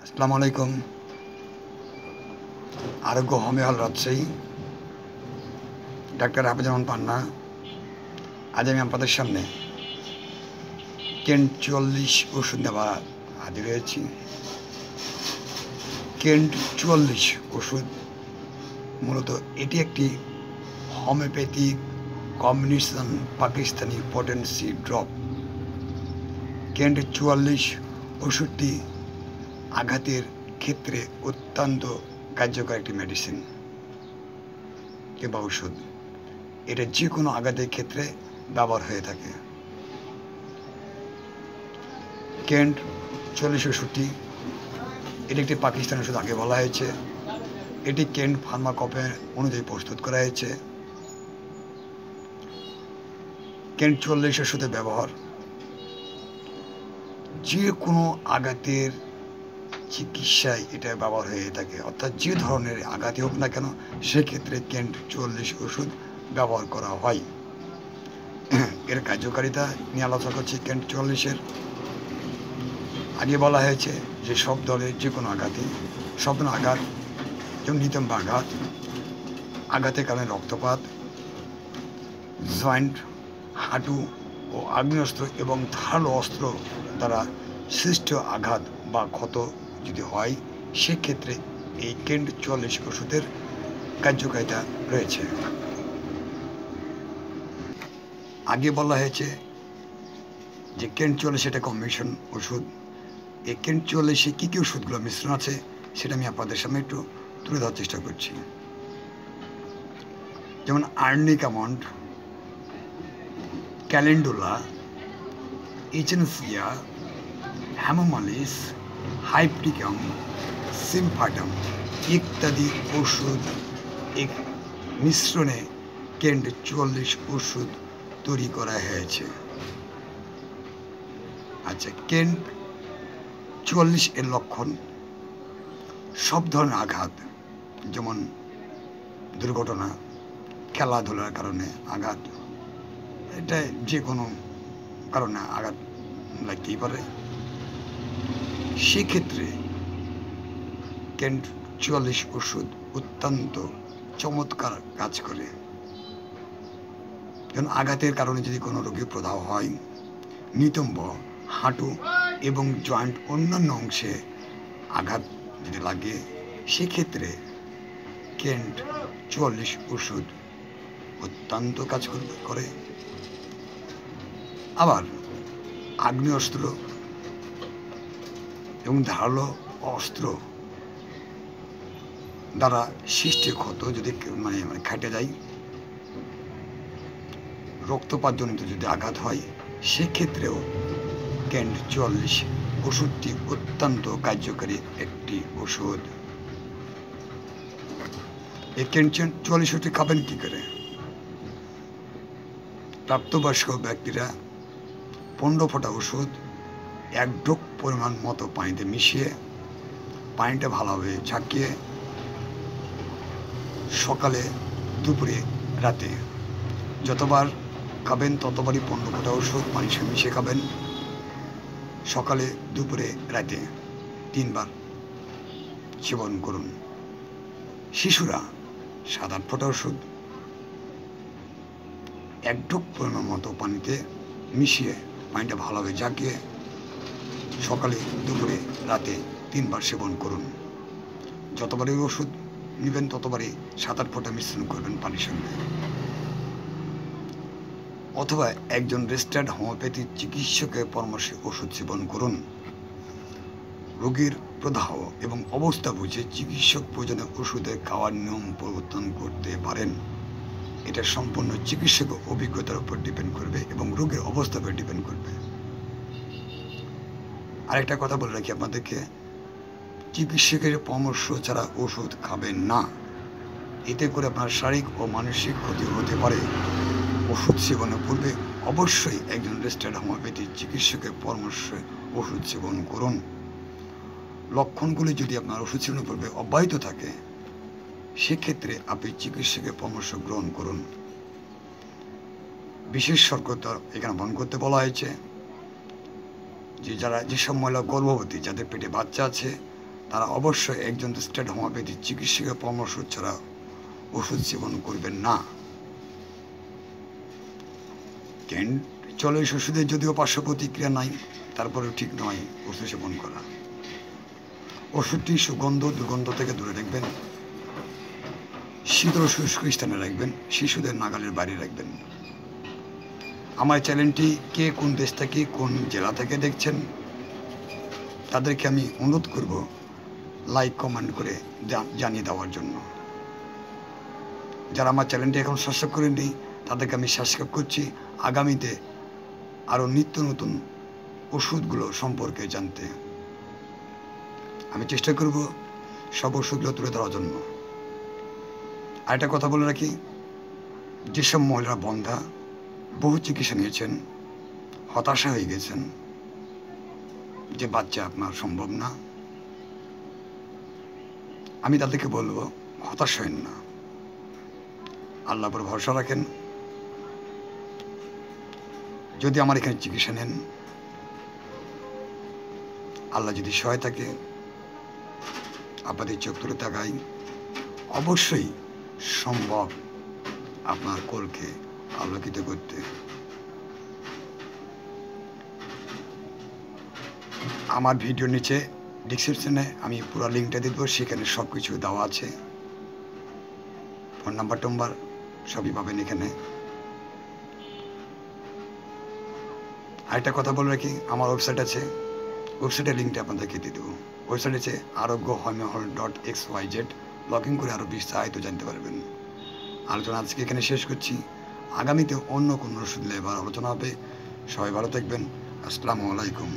আসসালামু আলাইকুম। আরোগ্য homeo hall Rajshahi, doctor Hafizur Rahman Panna. আজ আমি আপনাদের সামনে কেন্ট 44 ওষুধ নেওয়া হাজির হয়েছি। কেন্ট 44 ওষুধ মূলত এটি একটি homeopathic combination Pakistani potency drop. Kent 44 ওষুধটি আঘাতের ক্ষেত্রে অত্যন্ত কার্যকর একটি মেডিসিন কিংবা ওষুধ। এটা যে কোনো আঘাতের ক্ষেত্রে ব্যবহার হয়ে থাকে। কেন্ট 44 ওষুধটি এটি একটি পাকিস্তানি ওষুধ আগে বলা হয়েছে। এটি কেন্ট ফার্মাকপের অনুযায়ী প্রস্তুত করা হয়েছে। কেন্ট 44 ওষুধের ব্যবহার যে কোনো আঘাতের চিকিৎসায় এটা ব্যবহার হয়ে থাকে, অর্থাৎ যে ধরনের আঘাতই হোক না কেন সেক্ষেত্রে কেন্ট 44 ওষুধ ব্যবহার করা হয়। এর কার্যকারিতা নিয়ে আলোচনা করছি। কেন্ট 44-এর আগে বলা হয়েছে যে সব ধরনের যে কোনো আঘাতই, সব ধরনের আঘাত যেমন নিতম্ব আঘাত, আঘাতের কারণে রক্তপাত, জয়েন্ট, হাঁটু ও আগ্নেয়াস্ত্র এবং ধারালো অস্ত্র দ্বারা সৃষ্ট আঘাত বা ক্ষত যদি হয় সেক্ষেত্রে এই কেন্ট 44 ওষুধের কার্যকারিতা রয়েছে। আগে বলা হয়েছে যে কেন্ট 44 এটা কম্বিনেশন ওষুধ। এই কেন্ট 44-এ কী কী ওষুধগুলো মিশ্রণ আছে সেটা আমি আপনাদের সামনে একটু তুলে ধরার চেষ্টা করছি। যেমন আর্নিকামন্ড, ক্যালেন্ডুলা, ইচেনসিয়া, হ্যামোমালিস, হাইপ্রিকাম, সিমফাটাম ইত্যাদি ওষুধ এক মিশ্রণে কেন্ট 44 ওষুধ তৈরি করা হয়েছে। আচ্ছা, কেন্ট 44 এর লক্ষণ সব ধরনের আঘাত, যেমন দুর্ঘটনা, খেলাধুলার কারণে আঘাত, এটা যে কোনো কারণে আঘাত লাগতেই পারে, সেক্ষেত্রে কেন্ট 44 ওষুধ অত্যন্ত চমৎকার কাজ করে। যেমন আঘাতের কারণে যদি কোনো রোগীর প্রদাহ হয়, নিতম্ব, হাঁটু এবং জয়েন্ট অন্যান্য অংশে আঘাত যদি লাগে সেক্ষেত্রে কেন্ট 44 ওষুধ অত্যন্ত কাজ করে। আবার আগ্নেয়াস্ত্র এবং ধারালো অস্ত্র দ্বারা সৃষ্ট ক্ষত যদি মানে খাটে যায়, রক্তপাতজনিত যদি আঘাত হয় সেক্ষেত্রেও কেন্ট 44 ওষুধটি অত্যন্ত কার্যকরী একটি ওষুধ। এই কেন্ট 44 ওষুধটি খাবেন কী করে? প্রাপ্তবয়স্ক ব্যক্তিরা 15 ফোঁটা ওষুধ 1 ঢোক পরিমাণ মতো পানিতে মিশিয়ে পানিটা ভালোভাবে ঝাঁকিয়ে সকালে, দুপুরে, রাতে যতবার খাবেন ততবারই 15 ফোঁটা ওষুধ পানির সঙ্গে মিশিয়ে খাবেন। সকালে, দুপুরে, রাতে 3 বার সেবন করুন। শিশুরা 7-8 ফোঁটা ওষুধ 1 ঢোক পরিমাণ মতো পানিতে মিশিয়ে পানিটা ভালোভাবে ঝাঁকিয়ে সকালে, দুপুরে, রাতে 3 বার সেবন করুন। যতবারই ওষুধ নেবেন ততবারই 7-8 ফোঁটা মিশ্রণ করবেন পানির সঙ্গে। অথবা একজন রেজিস্টার্ড হোমিওপ্যাথি চিকিৎসকের পরামর্শে ওষুধ সেবন করুন। রোগীর প্রদাহ এবং অবস্থা বুঝে চিকিৎসক প্রয়োজনে ওষুধের খাওয়ার নিয়ম পরিবর্তন করতে পারেন। এটা সম্পূর্ণ চিকিৎসকের অভিজ্ঞতার উপর ডিপেন্ড করবে এবং রোগের অবস্থার উপর ডিপেন্ড করবে। আরেকটা কথা বলে রাখি আপনাদেরকে, চিকিৎসকের পরামর্শ ছাড়া ওষুধ খাবেন না। এতে করে আপনার শারীরিক ও মানসিক ক্ষতি হতে পারে। ওষুধ সেবনের পূর্বে অবশ্যই একজন রেজিস্টার্ড হোমিওপ্যাথি চিকিৎসকের পরামর্শে ওষুধ সেবন করুন। লক্ষণগুলি যদি আপনার ওষুধ সেবনের পূর্বে অব্যাহত থাকে সেক্ষেত্রে আপনি চিকিৎসকের পরামর্শ গ্রহণ করুন। বিশেষ সতর্কতা এখানে বহন করতে বলা হয়েছে যে যেসব মহিলা গর্ভবতী, যাদের পেটে বাচ্চা আছে তারা অবশ্যই একজন স্টেট হোমিওপ্যাথি চিকিৎসকের পরামর্শ ছাড়া ওষুধ সেবন করবেন না। কেন্ট 40 ওষুধের যদিও পার্শ্ব প্রতিক্রিয়া নাই, তারপরেও ঠিক নয় ওষুধ সেবন করা। ওষুধটি সুগন্ধ দুর্গন্ধ থেকে দূরে রাখবেন, শীতল শুষ্ক স্থানে রাখবেন, শিশুদের নাগালের বাইরে রাখবেন। আমার চ্যানেলটি কে কোন দেশ থেকে কোন জেলা থেকে দেখছেন তাদেরকে আমি অনুরোধ করব লাইক কমেন্ট করে জানিয়ে দেওয়ার জন্য। যারা আমার চ্যানেলটি এখন সাবস্ক্রাইব করেননি তাদেরকে আমি সাবস্ক্রাইব করছি, আগামীতে আরও নিত্য নতুন ওষুধগুলো সম্পর্কে জানতে আমি চেষ্টা করব সব ওষুধগুলো তুলে ধরার জন্য। আরেকটা কথা বলে রাখি, যেসব মহিলারা বন্ধা, বহু চিকিৎসা নিয়েছেন, হতাশা হয়ে গেছেন যে বাচ্চা আপনার সম্ভব না, আমি তাদেরকে বলবো হতাশ হবেন না, আল্লাহর উপর ভরসা রাখেন। যদি আমার এখানে চিকিৎসা নেন, আল্লাহ যদি সহায় থাকে, আপনাদের চোখ তুলে তাকাই, অবশ্যই সম্ভব আপনার কোলকে আলোকিত করতে। আমার ভিডিও নিচে ডিসক্রিপশনে আমি পুরো লিঙ্কটা দিয়ে দেবো, সেখানে সব কিছু দেওয়া আছে, ফোন নাম্বার টম্বার সবই পাবেন এখানে। আরেকটা কথা বলে রাখি, আমার ওয়েবসাইট আছে, ওয়েবসাইটের লিঙ্কটা আপনাদেরকে দিয়ে দেবো। ওয়েবসাইট আছে arogyhomeohol.xyz, লগ ইন করে আরও বিস্তারিত জানতে পারবেন। আলোচনা আজকে এখানে শেষ করছি, আগামীতে অন্য কোনো ওষুধ নিয়ে এবার আলোচনা হবে। সবাই ভালো থাকবেন, আসসালামু আলাইকুম।